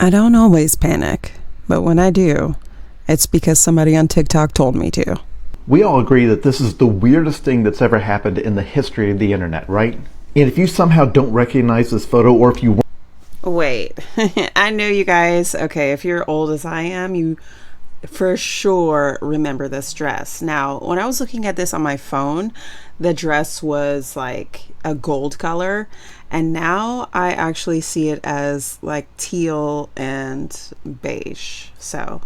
I don't always panic, but when I do, it's because somebody on TikTok told me to. We all agree that this is the weirdest thing that's ever happened in the history of the internet, right? And if you somehow don't recognize this photo, or if you Wait, I know you guys, okay, if you're old as I am, you for sure remember this dress. Now, when I was looking at this on my phone, the dress was like a gold color, and now I actually see it as like teal and beige. So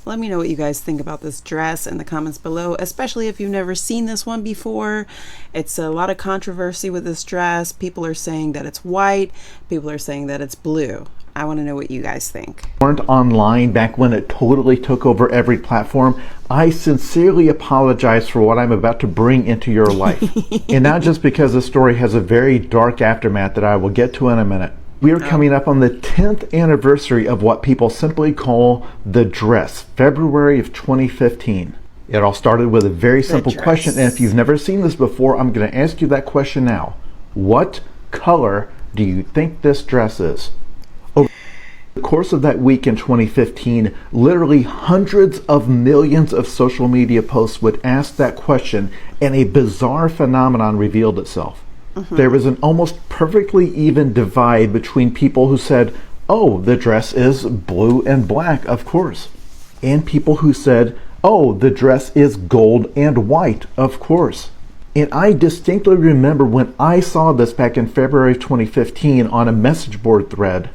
let me know what you guys think about this dress in the comments below, especially if you've never seen this one before. It's a lot of controversy with this dress. People are saying that it's white. People are saying that it's blue. I want to know what you guys think. Weren't online back when it totally took over every platform, I sincerely apologize for what I'm about to bring into your life. And not just because the story has a very dark aftermath that I will get to in a minute. We are coming up on the 10th anniversary of what people simply call the dress, February of 2015. It all started with a very simple question, and if you've never seen this before, I'm going to ask you that question now. What color do you think this dress is? Over the course of that week in 2015, literally hundreds of millions of social media posts would ask that question, and a bizarre phenomenon revealed itself. There was an almost perfectly even divide between people who said, oh, the dress is blue and black, of course, and people who said, oh, the dress is gold and white, of course. And I distinctly remember when I saw this back in February 2015 on a message board thread,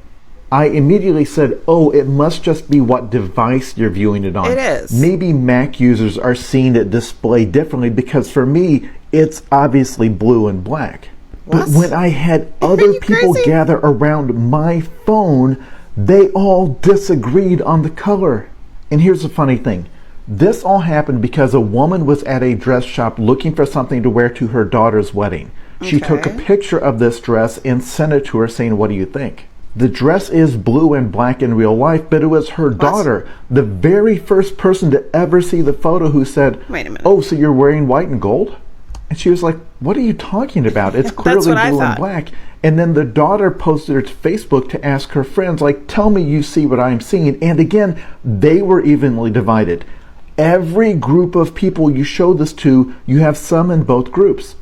I immediately said, oh, it must just be what device you're viewing it on. It is. Maybe Mac users are seeing it displayed differently, because for me, it's obviously blue and black. But when I had other people gather around my phone, they all disagreed on the color. And here's the funny thing. This all happened because a woman was at a dress shop looking for something to wear to her daughter's wedding. She took a picture of this dress and sent it to her saying, what do you think? The dress is blue and black in real life, but it was her daughter, the very first person to ever see the photo, who said, wait a minute. Oh, so you're wearing white and gold? And she was like, what are you talking about? It's clearly blue and black. And then the daughter posted it to Facebook to ask her friends, like, tell me you see what I'm seeing. And again, they were evenly divided. Every group of people you show this to, you have some in both groups.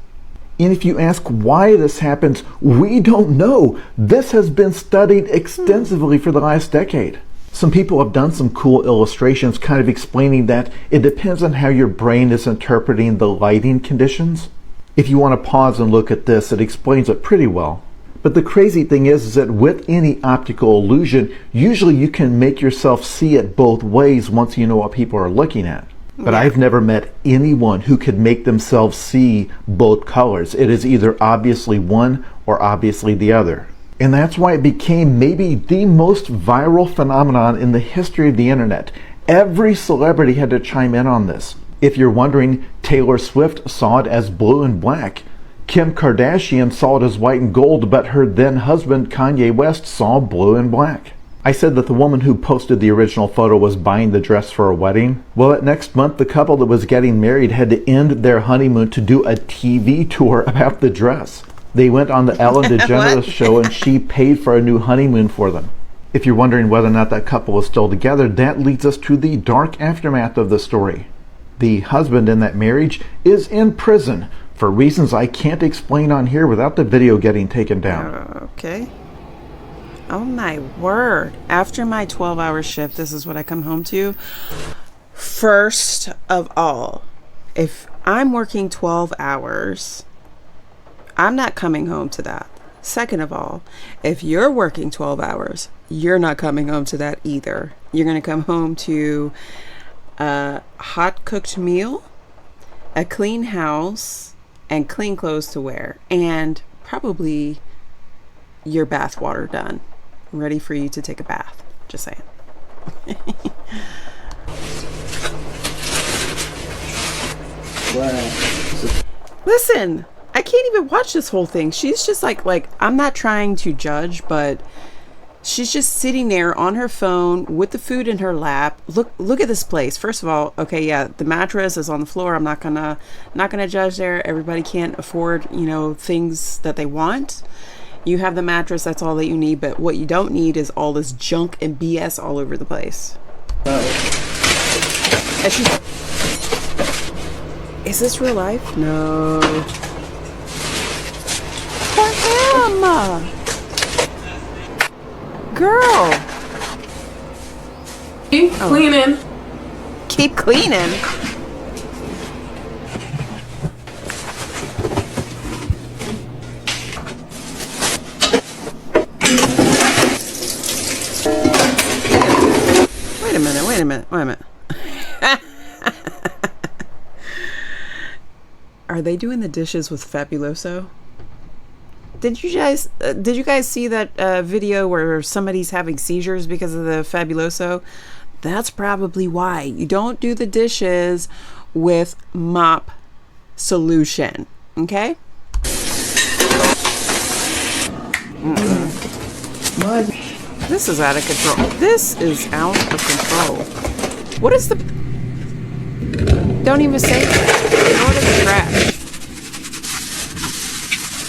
And if you ask why this happens, we don't know. This has been studied extensively for the last decade. Some people have done some cool illustrations kind of explaining that it depends on how your brain is interpreting the lighting conditions. If you want to pause and look at this, it explains it pretty well. But the crazy thing is that with any optical illusion, usually you can make yourself see it both ways once you know what people are looking at. But I've never met anyone who could make themselves see both colors. It is either obviously one or obviously the other. And that's why it became maybe the most viral phenomenon in the history of the internet. Every celebrity had to chime in on this. If you're wondering, Taylor Swift saw it as blue and black. Kim Kardashian saw it as white and gold, but her then husband Kanye West saw blue and black. I said that the woman who posted the original photo was buying the dress for a wedding. Well, that next month, the couple that was getting married had to end their honeymoon to do a TV tour about the dress. They went on the Ellen DeGeneres show, and she paid for a new honeymoon for them. If you're wondering whether or not that couple is still together, that leads us to the dark aftermath of the story. The husband in that marriage is in prison for reasons I can't explain on here without the video getting taken down. Okay. Oh my word. After my 12-hour shift, this is what I come home to. First of all, if I'm working 12 hours, I'm not coming home to that. Second of all, if you're working 12 hours, you're not coming home to that either. You're going to come home to a hot cooked meal, a clean house, and clean clothes to wear, and probably your bath water done, ready for you to take a bath. Just saying. Listen, I can't even watch this whole thing. She's just like I'm not trying to judge, but she's just sitting there on her phone with the food in her lap. Look at this place. First of all, okay, yeah, the mattress is on the floor. I'm not gonna judge there. Everybody can't afford, things that they want. You have the mattress, that's all that you need, but what you don't need is all this junk and BS all over the place. Is this real life? No. For him! Girl! Keep cleaning. Keep cleaning? Wait a minute. Are they doing the dishes with Fabuloso? Did you guys see that video where somebody's having seizures because of the Fabuloso? That's probably why. You don't do the dishes with mop solution, okay? This is out of control. This is out of control. What is the... Don't even say that. Throw it in the trash.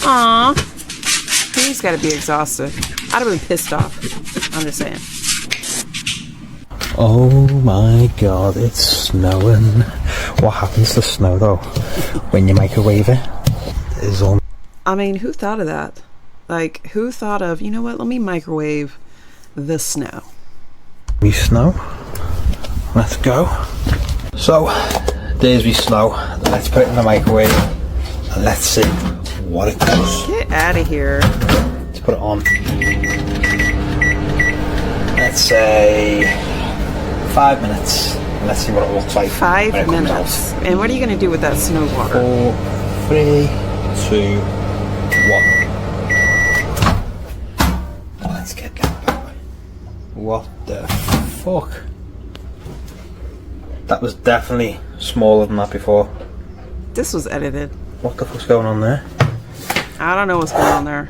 Aww. He's got to be exhausted. I'd have been pissed off. I'm just saying. Oh my god, it's snowing. What happens to snow though? When you microwave it? It's all... I mean, who thought of that? Like, who thought of, you know what, let me microwave the snow. We snow. Let's go. So, there's we snow. Let's put it in the microwave and let's see what it does. Get out of here. Let's put it on. Let's say 5 minutes. Let's see what it looks like. 5 minutes. And what are you going to do with that snow water? 4, 3, 2, 1. Let's get that back. What the fuck? That was definitely smaller than that before. This was edited. What the fuck's going on there? I don't know what's going on there.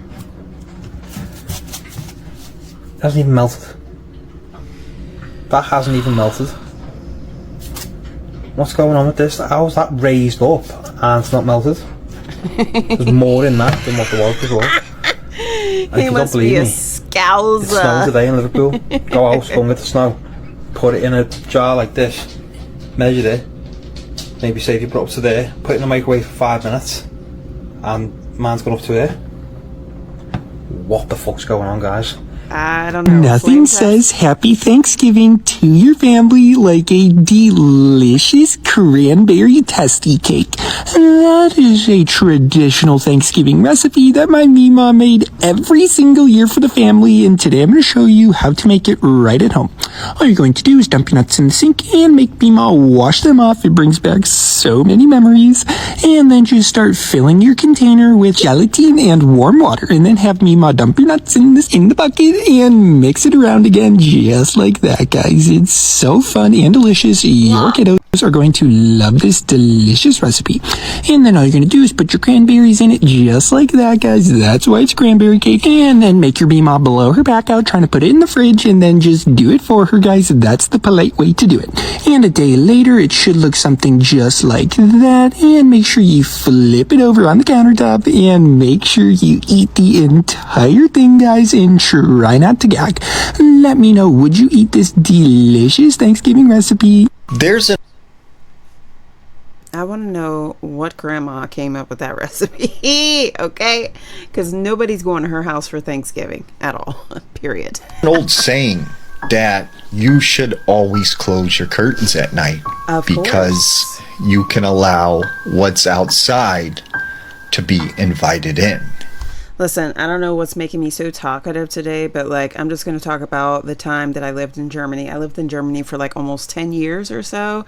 It hasn't even melted. That hasn't even melted. What's going on with this? How is that raised up and it's not melted? There's more in that than what there was before. He must be a scouser. It's snowing today in Liverpool. Go out, go and get the snow. Put it in a jar like this. Measure it. Maybe say if you put it up to there. Put it in the microwave for 5 minutes. And mine's gone up to here. What the fuck's going on, guys? I don't know. Nothing says Happy Thanksgiving to your family like a delicious cranberry testy cake. That is a traditional Thanksgiving recipe that my Mima made every single year for the family, and today I'm going to show you how to make it right at home. All you're going to do is dump your nuts in the sink and make Mima wash them off. It brings back so many memories. And then just start filling your container with gelatin and warm water, and then have Mima dump your nuts in the bucket and mix it around again, just like that, guys. It's so fun and delicious. Your kiddos are going to love this delicious recipe. And then all you're going to do is put your cranberries in it, just like that, guys. That's why it's cranberry cake. And then make your Mima blow her back out, trying to put it in the fridge, and then just do it for her, guys. That's the polite way to do it. And a day later, it should look something just like that. And make sure you flip it over on the countertop and make sure you eat the entire thing, guys, and try not to gag. Let me know, would you eat this delicious Thanksgiving recipe? I want to know what grandma came up with that recipe, okay? Because nobody's going to her house for Thanksgiving at all, period. An old saying that you should always close your curtains at night because you can allow what's outside to be invited in. Listen, I don't know what's making me so talkative today, but like, I'm just going to talk about the time that I lived in Germany. I lived in Germany for like almost 10 years or so.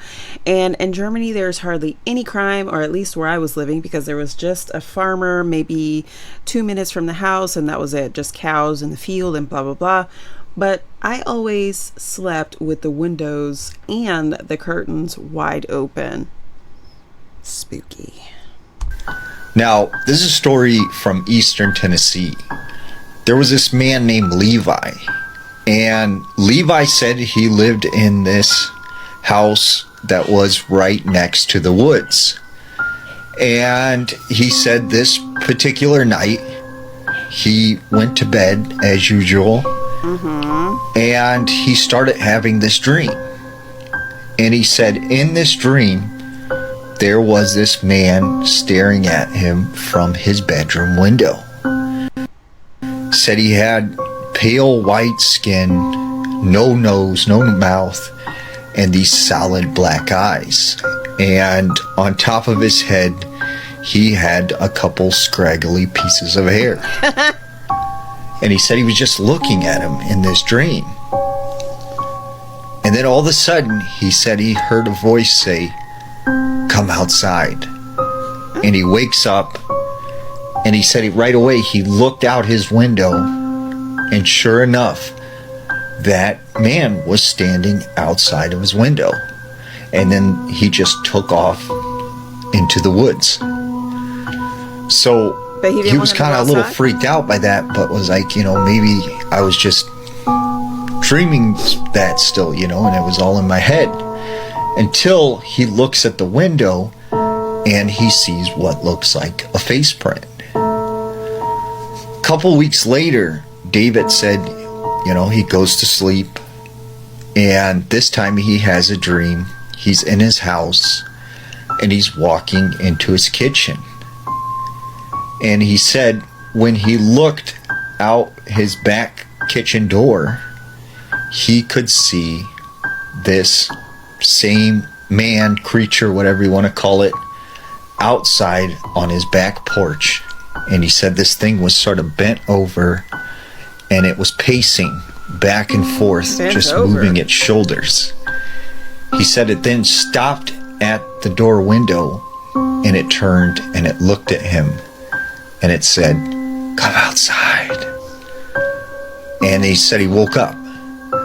And in Germany, there's hardly any crime, or at least where I was living, because there was just a farmer maybe 2 minutes from the house, and that was it. Just cows in the field and blah, blah, blah. But I always slept with the windows and the curtains wide open. Spooky. Now, this is a story from Eastern Tennessee. There was this man named Levi, and Levi said he lived in this house that was right next to the woods. And he said this particular night, he went to bed as usual, and he started having this dream. And he said in this dream, there was this man staring at him from his bedroom window. Said he had pale white skin, no nose, no mouth, and these solid black eyes. And on top of his head, he had a couple scraggly pieces of hair. And he said he was just looking at him in this dream. And then all of a sudden, he said he heard a voice say, "Come outside." And he wakes up, and he said right away he looked out his window, and sure enough, that man was standing outside of his window. And then he just took off into the woods. So But he didn't he want was him to kind go of a little outside? freaked out by that, but was like, maybe I was just dreaming that still, and it was all in my head. Until he looks at the window and he sees what looks like a face print. A couple weeks later, David said, he goes to sleep, and this time he has a dream. He's in his house and he's walking into his kitchen. And he said when he looked out his back kitchen door, he could see this same man, creature, whatever you want to call it, outside on his back porch. And he said this thing was sort of bent over, and it was pacing back and forth, just moving its shoulders. He said it then stopped at the door window, and it turned and it looked at him, and it said, "Come outside." And he said he woke up,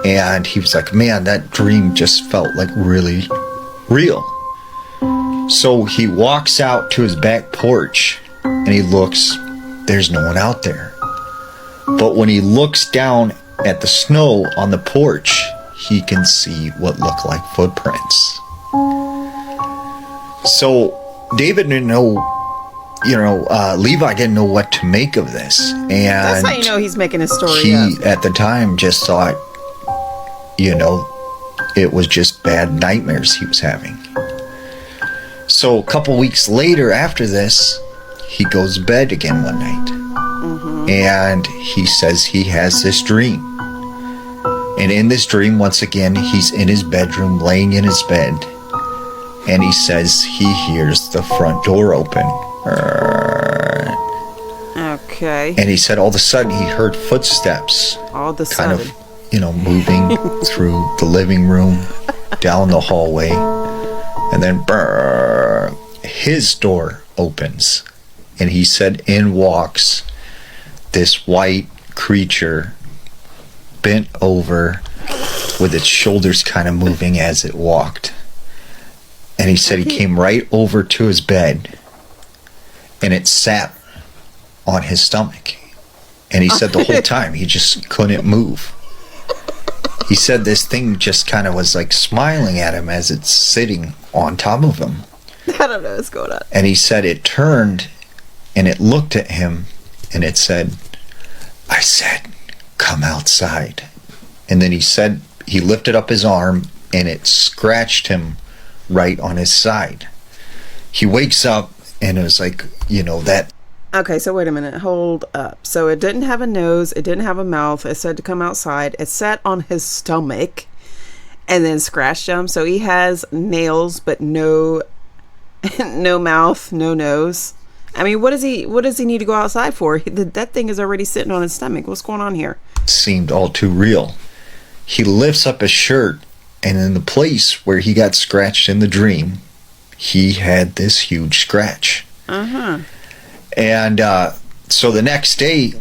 and he was like, man, that dream just felt like really real. So he walks out to his back porch, and he looks, there's no one out there. But when he looks down at the snow on the porch, he can see what look like footprints. So David didn't know, Levi didn't know what to make of this. And That's how you know he's making a story he, up. at the time, just thought, it was just bad nightmares he was having. So a couple weeks later after this, he goes to bed again one night. And he says he has this dream. And in this dream, once again, he's in his bedroom, laying in his bed. And he says he hears the front door open. Okay. And he said all of a sudden he heard footsteps. All the kind sudden. of, moving through the living room, down the hallway. And then his door opens. And he said in walks this white creature, bent over with its shoulders kind of moving as it walked. And he said he came right over to his bed, and it sat on his stomach. And he said the whole time he just couldn't move. He said this thing just kind of was like smiling at him as it's sitting on top of him. I don't know what's going on. And he said it turned and it looked at him and it said, "I said, come outside." And then he said he lifted up his arm and it scratched him right on his side. He wakes up and it was like, that. Okay, so wait a minute. Hold up. So it didn't have a nose. It didn't have a mouth. It said to come outside. It sat on his stomach and then scratched him. So he has nails, but no mouth, no nose. I mean, what does he need to go outside for? That thing is already sitting on his stomach. What's going on here? Seemed all too real. He lifts up his shirt, and in the place where he got scratched in the dream, he had this huge scratch. And so the next day,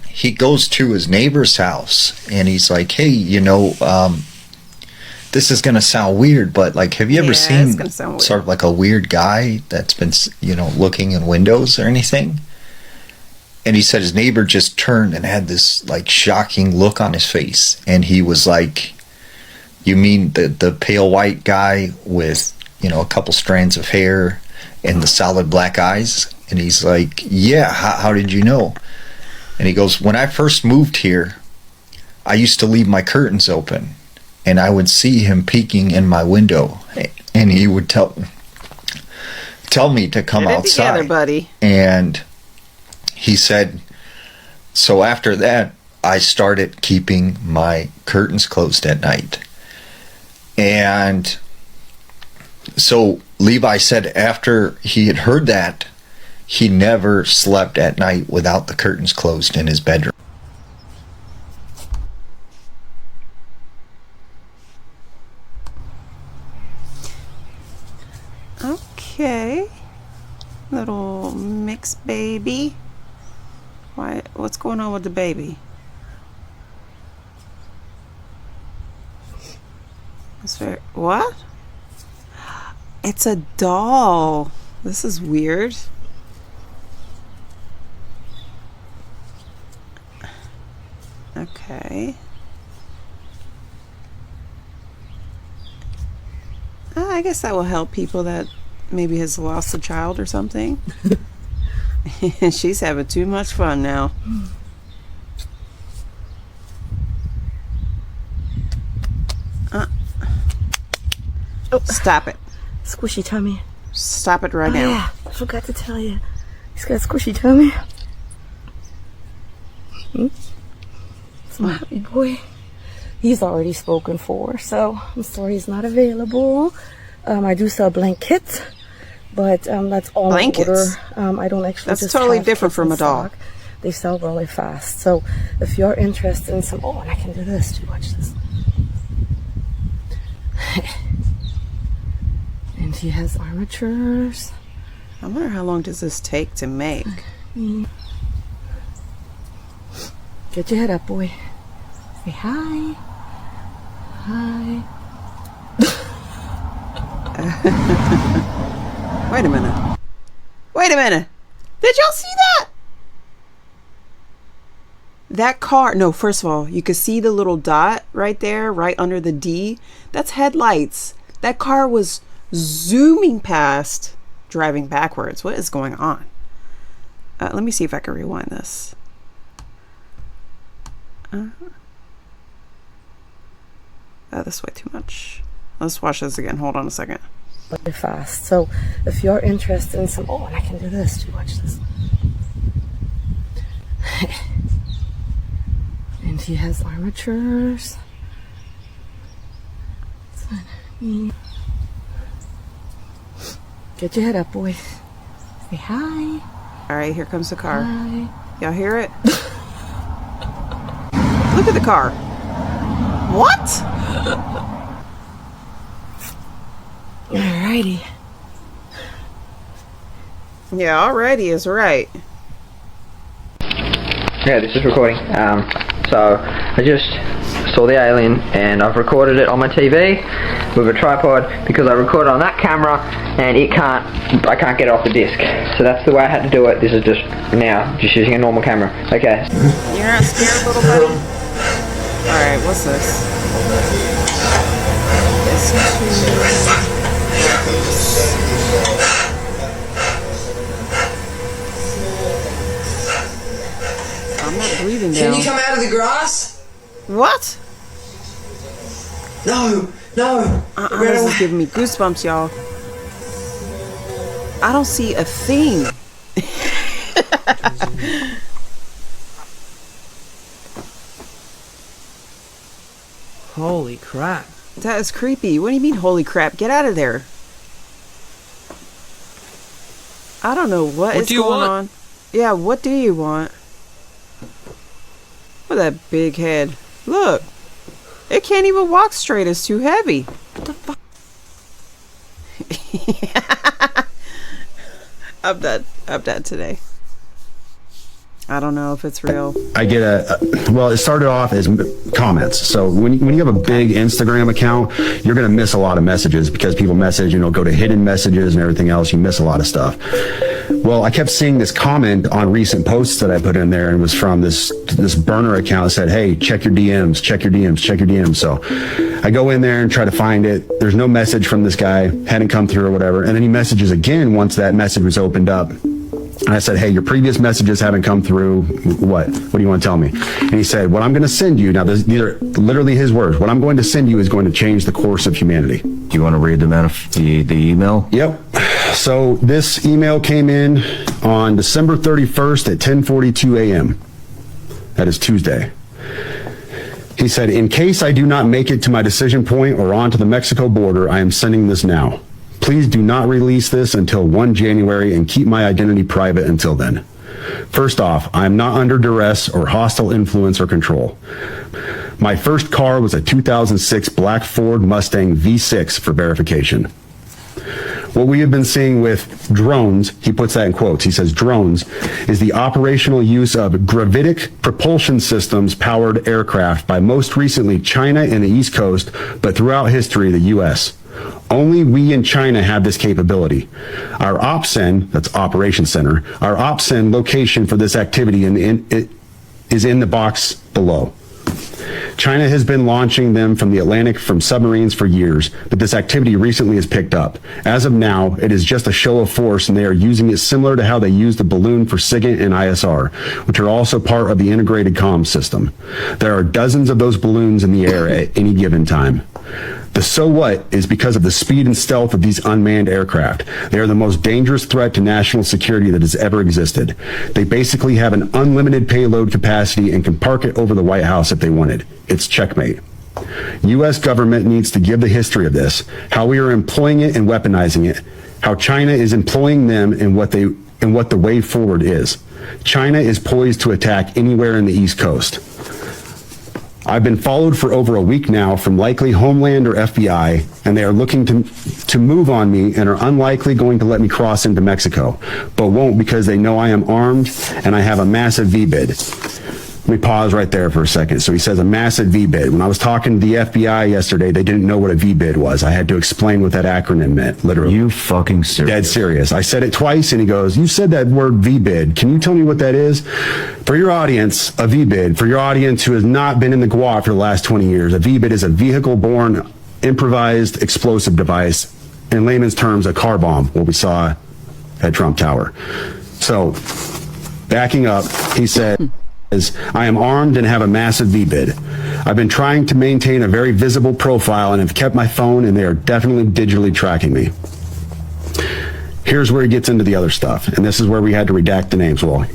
he goes to his neighbor's house, and he's like, "Hey, this is going to sound weird, but like, have you ever seen sort of like a weird guy that's been, looking in windows or anything?" And he said his neighbor just turned and had this like shocking look on his face. And he was like, "You mean the pale white guy with, a couple strands of hair and the solid black eyes?" And he's like, "Yeah, how did you know?" And he goes, when I first moved here, I used to leave my curtains open, and I would see him peeking in my window, and he would tell me to come outside. Together, buddy. And he said, so after that, I started keeping my curtains closed at night. And so Levi said after he had heard that, he never slept at night without the curtains closed in his bedroom. Okay. Little mixed baby. What's going on with the baby? What? It's a doll. This is weird. Okay. I guess that will help people that maybe has lost a child or something. She's having too much fun now. Oh, stop it. Squishy tummy. Stop it right now. Yeah, I forgot to tell you. He's got squishy tummy. It's my happy boy. He's already spoken for, so I'm sorry he's not available. I do sell blankets, but that's all blankets? I order. I don't actually. That's just totally have different from a doll. stock. They sell really fast. So if you're interested in some, and I can do this too. Watch this. And he has armatures. I wonder how long does this take to make? Get your head up, boy. Say hi. Hi. Wait a minute. Wait a minute. Did y'all see that? That car, no, first of all, you could see the little dot right there, right under the D. That's headlights. That car was zooming past, driving backwards. What is going on? Let me see if I can rewind this. This way too much. Let's watch this again. Hold on a second. Really fast. So if you're interested in some, and I can do this too. Watch this. And he has armatures. Get your head up, boy. Say hi. All right, here comes the car. Hi. Y'all hear it? Look at the car. What? Alrighty. Yeah, alrighty is right. Yeah, this is recording. So I just saw the alien and I've recorded it on my TV with a tripod because I recorded on that camera and I can't get it off the disc. So that's the way I had to do it. This is just using a normal camera. Okay. You're not scared, little buddy? Alright, what's this? I'm not breathing down. Can you come out of the grass? What? No. This is giving me goosebumps, y'all. I don't see a thing. Holy crap. That is creepy. What do you mean, holy crap? Get out of there. I don't know what is going on. Yeah, what do you want? Look at that big head. Look. It can't even walk straight. It's too heavy. What the fuck? I'm done today. I don't know if it's real. I get well, it started off as comments. So when you have a big Instagram account, you're going to miss a lot of messages because people message, go to hidden messages and everything else. You miss a lot of stuff. Well, I kept seeing this comment on recent posts that I put in there, and it was from this burner account that said, hey, check your DMs, check your DMs, check your DMs. So I go in there and try to find it. There's no message from this guy, hadn't come through or whatever. And then he messages again once that message was opened up. And I said, hey, your previous messages haven't come through. What do you want to tell me? And he said, what I'm going to send you, now these are literally his words, what I'm going to send you is going to change the course of humanity. Do you want to read the email? Yep. So this email came in on December 31st at 10:42 a.m. That is Tuesday. He said, in case I do not make it to my decision point or onto the Mexico border, I am sending this now. Please do not release this until 1 January and keep my identity private until then. First off, I am not under duress or hostile influence or control. My first car was a 2006 black Ford Mustang V6 for verification. What we have been seeing with drones, he puts that in quotes, he says drones, is the operational use of gravitic propulsion systems powered aircraft by most recently China and the East Coast, but throughout history the U.S. Only we in China have this capability. Our OPSEN, that's Operations Center, our OPSEN location for this activity is in the box below. China has been launching them from the Atlantic from submarines for years, but this activity recently has picked up. As of now, it is just a show of force, and they are using it similar to how they use the balloon for SIGINT and ISR, which are also part of the integrated comm system. There are dozens of those balloons in the air at any given time. The so what is because of the speed and stealth of these unmanned aircraft. They are the most dangerous threat to national security that has ever existed. They basically have an unlimited payload capacity and can park it over the White House if they wanted. It's checkmate. U.S. government needs to give the history of this, how we are employing it and weaponizing it, how China is employing them and what the way forward is. China is poised to attack anywhere in the East Coast. I've been followed for over a week now from likely Homeland or FBI, and they are looking to move on me and are unlikely going to let me cross into Mexico, but won't because they know I am armed and I have a massive V-bid. Let me pause right there for a second. So he says a massive V-bid. When I was talking to the FBI yesterday, they didn't know what a V-bid was. I had to explain what that acronym meant, literally. You fucking serious? Dead serious. I said it twice, and he goes, you said that word V-bid. Can you tell me what that is? For your audience, a V-bid, for your audience who has not been in the GWOT for the last 20 years, a V-bid is a vehicle-borne improvised explosive device. In layman's terms, a car bomb, what we saw at Trump Tower. So, backing up, he said, I am armed and have a massive V-bid. I've been trying to maintain a very visible profile and have kept my phone, and they are definitely digitally tracking me. Here's where he gets into the other stuff, and this is where we had to redact the names. Well,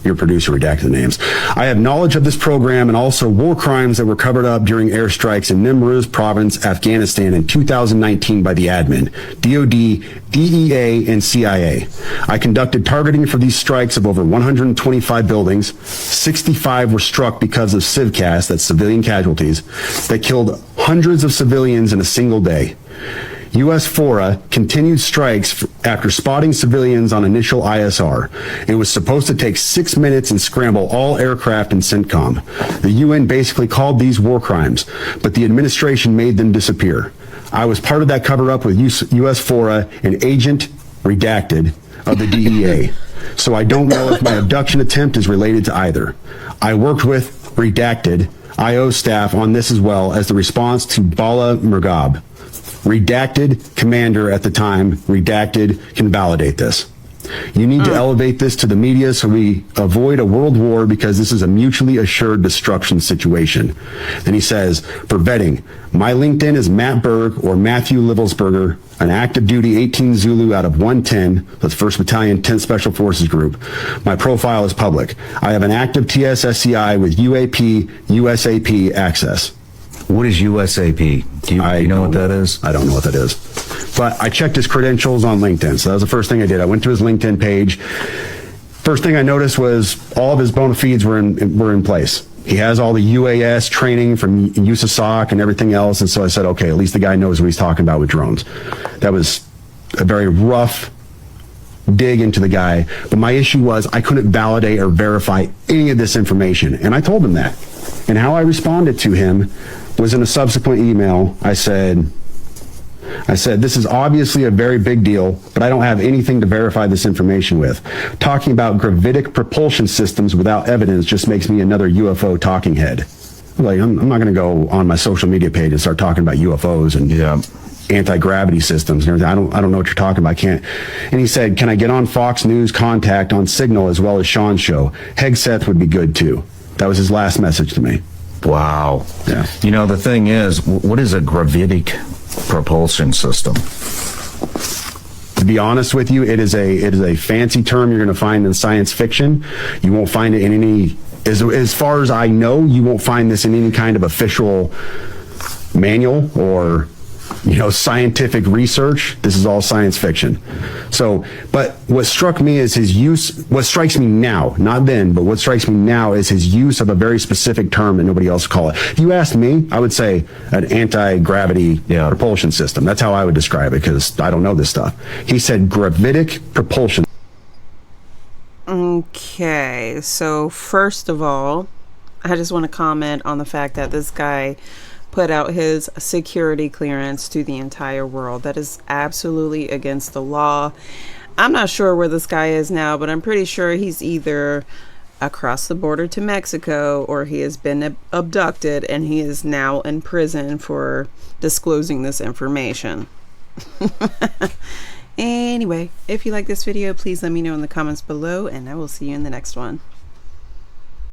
your producer redacted the names. I have knowledge of this program and also war crimes that were covered up during airstrikes in Nimruz Province, Afghanistan in 2019 by the admin, DOD, DEA, and CIA. I conducted targeting for these strikes of over 125 buildings. 65 were struck because of civcas, that's civilian casualties, that killed hundreds of civilians in a single day. U.S. FORA continued strikes after spotting civilians on initial ISR. It was supposed to take 6 minutes and scramble all aircraft and CENTCOM. The UN basically called these war crimes, but the administration made them disappear. I was part of that cover-up with U.S. FORA, an agent, redacted, of the DEA. So I don't know if my abduction attempt is related to either. I worked with, redacted, IO staff on this as well as the response to Bala Murghab. Redacted commander at the time, redacted, can validate this. You need to elevate this to the media so we avoid a world war because this is a mutually assured destruction situation. Then he says, for vetting, my LinkedIn is Matt Berg or Matthew Livelsberger, an active duty 18 Zulu out of 110, that's 1st Battalion 10th Special Forces Group. My profile is public. I have an active TSSCI with UAP, USAP access. What is USAP? Do you know what that is? I don't know what that is. But I checked his credentials on LinkedIn. So that was the first thing I did. I went to his LinkedIn page. First thing I noticed was all of his bona fides were in place. He has all the UAS training from USASOC and everything else. And so I said, okay, at least the guy knows what he's talking about with drones. That was a very rough dig into the guy. But my issue was I couldn't validate or verify any of this information. And I told him that. And how I responded to him was in a subsequent email. I said, this is obviously a very big deal, but I don't have anything to verify this information with. Talking about gravitic propulsion systems without evidence just makes me another UFO talking head. Like, I'm not going to go on my social media page and start talking about UFOs and anti-gravity systems and everything. I don't know what you're talking about. I can't. And he said, can I get on Fox News Contact on Signal as well as Sean's show? Hegseth would be good too. That was his last message to me. Wow. Yeah. You know, the thing is, what is a gravitic propulsion system? To be honest with you, it is a fancy term you're going to find in science fiction. You won't find it in any, as far as I know, you won't find this in any kind of official manual or, you know, scientific research. This is all science fiction. So, but what struck me is his use, what strikes me now, not then, but what strikes me now is his use of a very specific term that nobody else would call it. If you asked me, I would say an anti-gravity propulsion system. That's how I would describe it, because I don't know this stuff. He said gravitic propulsion. Okay, so first of all, I just want to comment on the fact that this guy put out his security clearance to the entire world. That is absolutely against the law. I'm not sure where this guy is now, but I'm pretty sure he's either across the border to Mexico or he has been abducted and he is now in prison for disclosing this information. Anyway, if you like this video, please let me know in the comments below, and I will see you in the next one.